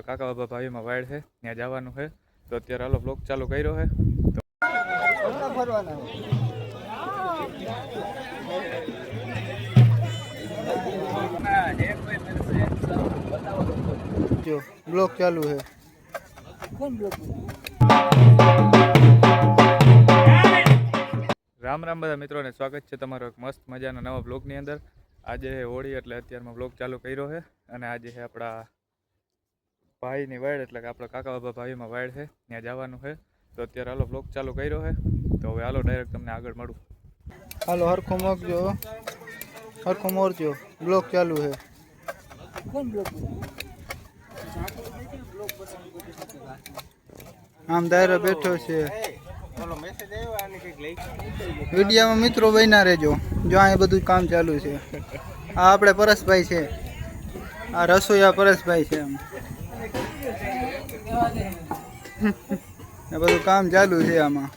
કાકા બાબા ભાઈમાં વાડ છે ત્યાં જવાનું છે તો અત્યારે હાલો બ્લોગ ચાલુ કર્યો છે जो ब्लॉग चालू है રામ રામ બધા મિત્રોને સ્વાગત છે તમારો એક મસ્ત મજાના નવા બ્લોગની અંદર। આજે હોળી એટલે અત્યારમાં બ્લોગ ચાલુ કર્યો છે અને આજે છે આપણા ભાઈની વાડ એટલે કે આપણા કાકા બાબા ભાઈમાં વાડ છે ત્યાં જવાનું છે તો અત્યારે હાલો બ્લોગ ચાલુ કર્યો છે તો હવે હાલો ડાયરેક્ટ તમને આગળ મળું। હાલો હરખો મોકજો હરખો મોરજો ब्लॉग चालू है આમ દાયરો બેઠો છે વિડીયામાં મિત્રો બન્યા રહેજો જો આ બધું કામ ચાલુ છે આ આપણે પરેશભાઈ છે આ રસોઈયા પરેશભાઈ છે આ બધું કામ ચાલુ છે આમાં।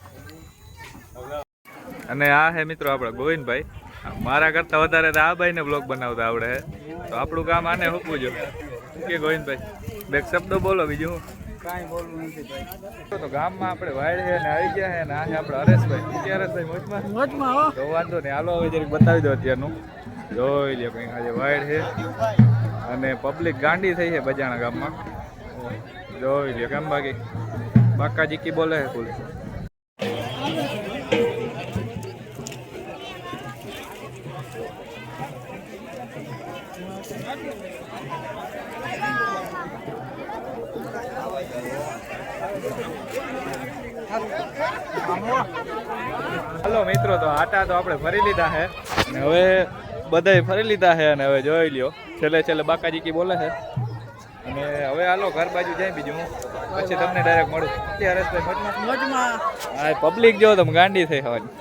અને આ હે મિત્રો આપણા ગોવિંદભાઈ મારા કરતા વધારે તો આ ભાઈને બ્લોગ બનાવતા આવડે તો આપણું કામ આને હોપવું જો કે ગોવિંદભાઈ બે શબ્દો બોલો બીજું કાંઈ બોલવું નથી ભાઈ। તો ગામમાં આપણે વાડ છે ને આવી ગયા છે ને આ છે આપણે હરેશભાઈ કે હરેશભાઈ મોજમાં તો વાંધો નહીં હાલો હવે જરીક બતાવી દો અત્યારનું જોઈ લે કંઈક આજે વાડ છે અને પબ્લિક ગાંડી થઈ છે બજાણા ગામમાં જોઈ લે કેમ બાકી બાકાજી કી બોલે છે બોલે હલો મિત્રો તો આટા તો આપણે ફરી લીધા છે અને હવે બધાય ફરી લીધા છે અને હવે જોઈ લ્યો છેલ્લે છેલ્લે બાકાજી કી બોલે છે અને હવે હાલો ઘર બાજુ જાય બીજું હું પછી તમને ડાયરેક્ટ મળું અત્યારે મોજમાં હા પબ્લિક જો તમે ગાંડી થઈ હવાની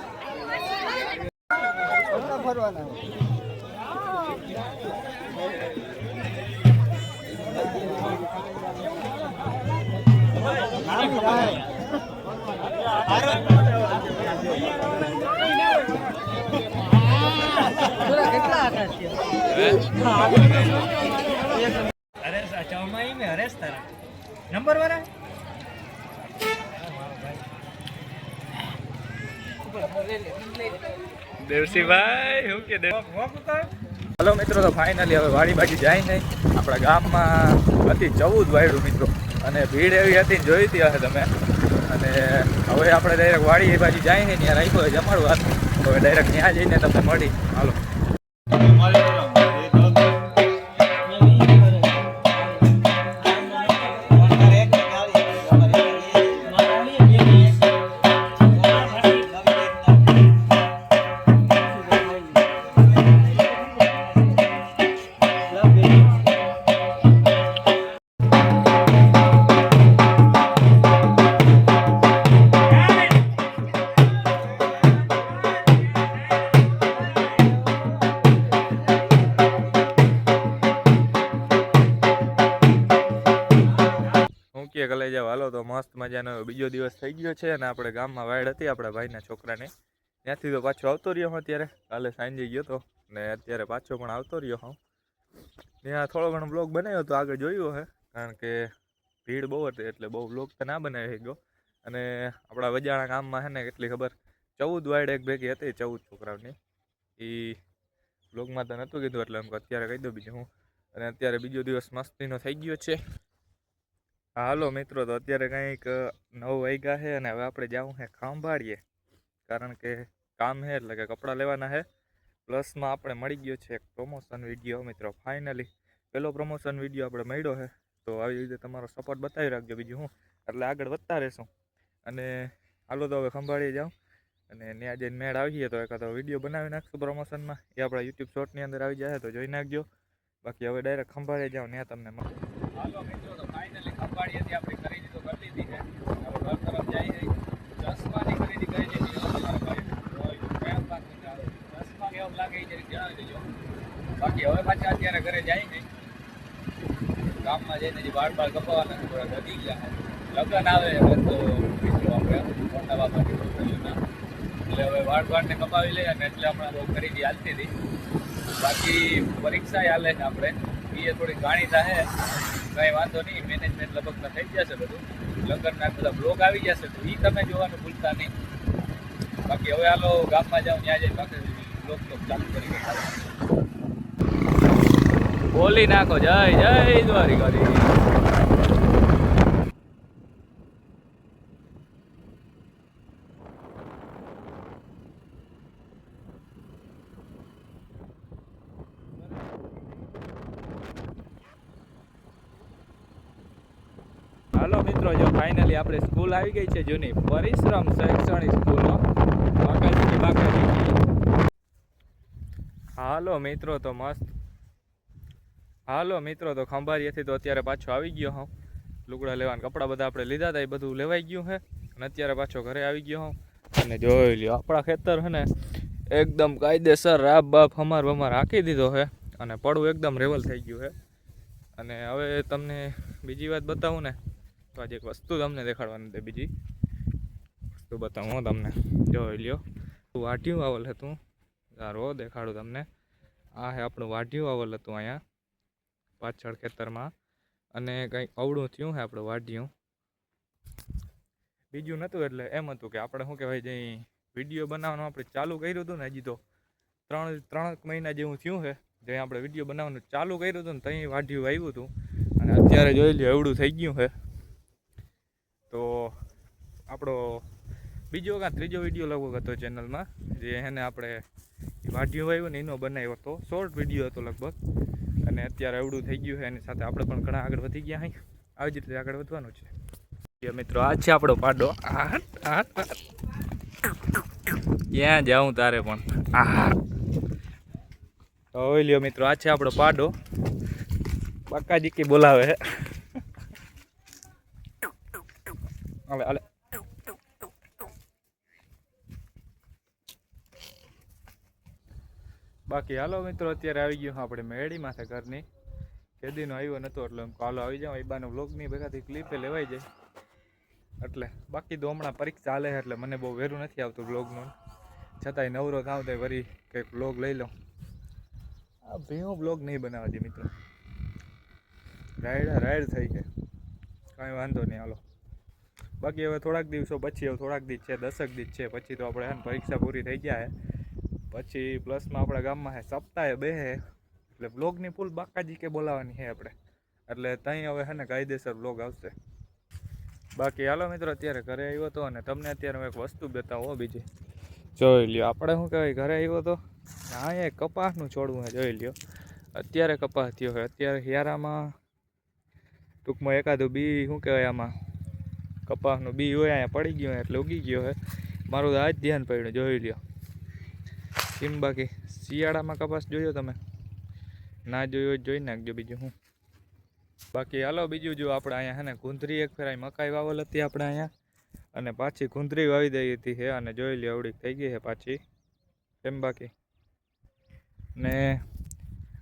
દેવસીભાઈ હું કે હલો મિત્રો તો ફાઇનલી હવે વાડી બાજુ જાય નહીં આપણા ગામમાં હતી 14 વાયડું મિત્રો અને ભીડ એવી હતી જોઈ હતી હશે તમે અને હવે આપણે ડાયરેક્ટ વાડી એ બાજુ જાય નહીં ત્યાં રાખ્યો જમાડવા હવે ડાયરેક્ટ ત્યાં જઈને તમને મળી હાલો લઈ જાવ હાલો તો મસ્ત મજાનો બીજો દિવસ થઈ ગયો છે અને આપણે ગામમાં વાડ હતી આપણા ભાઈના છોકરાને ત્યાંથી તો પાછો આવતો રહ્યો હું અત્યારે કાલે સાંજે ગયો હતો ને અત્યારે પાછો પણ આવતો રહ્યો હું ત્યાં થોડો ઘણો બ્લોગ બનાવ્યો તો આગળ જોયું હે કારણ કે ભીડ બહુ હતી એટલે બહુ બ્લોગ તો ના બનાવી ગયો અને આપણા વજાણા ગામમાં છે ને કેટલી ખબર 14 વાડ એક ભેગી હતી 14 છોકરાઓની એ બ્લોગમાં તો નહોતું કીધું એટલે એમ અત્યારે કહી દઉં બીજું હું અને અત્યારે બીજો દિવસ મસ્તીનો થઈ ગયો છે। હાલો મિત્રો તો અત્યારે કંઈક 9 વાગ્યા છે અને હવે આપણે જવું છે ખંભાળીએ કારણ કે કામ છે એટલે કે કપડાં લેવાના છે પ્લસમાં આપણે મળી ગયો છે એક પ્રમોશન વિડીયો મિત્રો ફાઇનલી પહેલો પ્રમોશન વિડીયો આપણે મળ્યો છે તો આવી રીતે તમારો સપોર્ટ બતાવી રાખજો બીજું હું એટલે આગળ વધતા રહેશું અને હાલો તો હવે ખંભાળીએ જાઉં અને ત્યાં જઈને મેળ આવીએ તો એકાદો વિડીયો બનાવી નાખશું પ્રમોશનમાં એ આપણા યુટ્યુબ શોર્ટની અંદર આવી જાય તો જોઈ નાખજો બાકી હવે ડાયરેક્ટ ખંભાળીએ જાઉં ત્યાં તમને હાલો મિત્રો તો ફાઇનલી ખંભાળીએથી આપણી ખરીદી તો કરી લીધી છે હવે ઘર તરફ જાય છે ચશ્માની ખરીદી કરી લીધી ચશ્મા કેવું લાગે એ જરીક જણાવી દેજો બાકી હવે પાછા અત્યારે ઘરે જાય નહીં ગામમાં જઈને જે વાળ કપાવાના થોડા વધી ગયા લગ્ન આવે હવે તો મિત્રો આપણે મોટા બાપાની છોકરીઓના એટલે હવે વાળ ને કપાવી લઈએ અને એટલે હમણાં બહુ ખરીદી હાલતી હતી બાકી પરીક્ષા હાલે છે આપણે એ થોડી ઘણી થાય કંઈ વાંધો નહીં મેનેજ અરેન્જમેન્ટ લગભગ થઈ જશે બધું, લગ્નના બધા બ્લોગ આવી જશે તો એ તમે જોવાનું ભૂલતા નહીં. બાકી હવે હાલો ગામમાં જાઉં, ત્યાં જઈ બાકી બ્લોગ ચાલુ કરી દે. બોલી નાખો જય જય દ્વારિકાધીશ. હાલો મિત્રો, જો ફાઇનલી આપણે સ્કૂલ આવી ગઈ છે જૂની પરિશ્રમ શૈક્ષણિક સ્કૂલનો બાકાજી. હાલો મિત્રો તો મસ્ત, હાલો મિત્રો તો ખંભાળિયાથી તો અત્યારે પાછો આવી ગયો હું. લુગડા લેવાના કપડાં બધા આપણે લીધા હતા એ બધું લેવાઈ ગયું છે અને અત્યારે પાછો ઘરે આવી ગયો હું. અને જોઈ લ્યો આપણા ખેતર છે ને એકદમ કાયદેસર રાબ બાપ હમાર વમાર હાંકી દીધો છે અને પડવું એકદમ રેવલ થઈ ગયું છે. અને હવે તમને બીજી વાત બતાવું ને તો આજે એક વસ્તુ તમને દેખાડવાની હતી, બીજી વસ્તુ બતાવું હું તમને. જોઈ લ્યો વાઢિયું વાવલ હતું, રો દેખાડું તમને. આ હે આપણું વાઢિયું વાવલ હતું અહીંયા પાછળ ખેતરમાં, અને કંઈક અવળું થયું છે આપણું વાઢિયું. બીજું નહોતું એટલે એમ હતું કે આપણે શું કહેવાય જે વિડીયો બનાવવાનું આપણે ચાલુ કર્યું હતું ને, હજી તો ત્રણ મહિના જેવું થયું છે જે આપણે વિડીયો બનાવવાનું ચાલુ કર્યું હતું ને ત્યાં વાઢિયું આવ્યું હતું. અને અત્યારે જોઈ લ્યો એવડું થઈ ગયું છે. તો આપણો બીજો કાં ત્રીજો વિડીયો લગભગ હતો ચેનલમાં, જે એને આપણે વાઢિયું આવ્યું ને એનો બનાવ્યો હતો, શોર્ટ વિડીયો હતો લગભગ. અને અત્યારે એવડું થઈ ગયું છે, એની સાથે આપણે પણ ઘણા આગળ વધી ગયા અહીં. આવી જ રીતે આગળ વધવાનું છે મિત્રો. આ છે આપણો પાડો. ક્યાં જાઉં તારે પણ. હોય લ્યો મિત્રો, આ છે આપણો પાડો. બાકાજી કી બોલાવે છે. હાલે હાલે. બાકી હાલો મિત્રો, અત્યારે આવી ગયું આપણે મેળી માથે ઘરની. કેદીનો આવ્યો નહોતો એટલે હાલો આવી જાઉં. ઈબાનો વ્લોગની ભેગાથી ક્લિપે લેવાઈ જાય એટલે. બાકી તો હમણાં પરીક્ષા હાલે એટલે મને બહુ વહેલું નથી આવતું વ્લોગનું, છતાંય નવરો થાવ તો વળી કંઈક વ્લોગ લઈ લઉં. આ ભેહું બ્લોગ નહીં બનાવવા દે મિત્રો, રાઈડ થઈ ગઈ, કાંઈ વાંધો નહીં હાલો. બાકી હવે થોડાક દિવસો પછી, હવે થોડાક દિવસ છે, 10 દિવસ છે પછી તો આપણે પરીક્ષા પૂરી થઈ ગયા છે. પછી પ્લસમાં આપણા ગામમાં છે સપ્તાહે બેહે એટલે બ્લોગની ફૂલ બાકાજી કે બોલાવવાની છે આપણે, એટલે ત્યાં હવે છે ને કાયદેસર બ્લોગ આવશે. બાકી હાલો મિત્રો, અત્યારે ઘરે આવ્યો હતો અને તમને અત્યારે હું એક વસ્તુ બતાવો બીજી. જોઈ લ્યો આપણે શું કહેવાય, ઘરે આવ્યો હતો અહીંયા કપાસનું છોડવું છે. જોઈ લ્યો અત્યારે કપાસ થયો છે. અત્યારે હિયારામાં ટૂંકમાં એકાદું બી શું કહેવાય આમાં કપાસનું બી હોય અહીંયા પડી ગયું એટલે ઉગી ગયો છે. મારું તો આજ ધ્યાન પડ્યું. જોઈ લ્યો કેમ. બાકી શિયાળામાં કપાસ જોયો તમે? ના જોયો જ જોઈ નાખજો. બીજું હું. બાકી હાલો બીજું જો આપણે અહીંયા છે ને કુંધરી એક ફેરાઈ મકાઈ વાવેલ હતી આપણે અહીંયા, અને પાછી કુંધરી વાવી દઈ હતી છે. અને જોઈ લ્યો અવડીક થઈ ગઈ છે પાછી. કેમ બાકી ને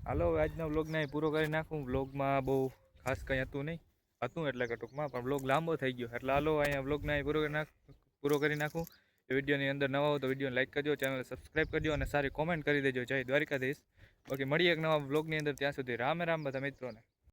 હાલો આજનો વ્લોગને અહીં પૂરો કરી નાખું. વ્લોગમાં બહુ ખાસ કંઈ હતું નહીં, હતું એટલે કે ટૂંકમાં, પણ વ્લોગ લાંબો થઈ ગયો એટલે હાલો અહીંયા વ્લોગને અહીં પૂરો કરી નાખું. વિડીયોની અંદર નવા હો તો વિડીયોને લાઈક કરજો, ચેનલ સબસ્ક્રાઈબ કરજો અને સારી કોમેન્ટ કરી દેજો. જય દ્વારિકાધીશ. બાકી મળીએ એક નવા વ્લોગની અંદર. ત્યાં સુધી રામ રામ બધા મિત્રોને.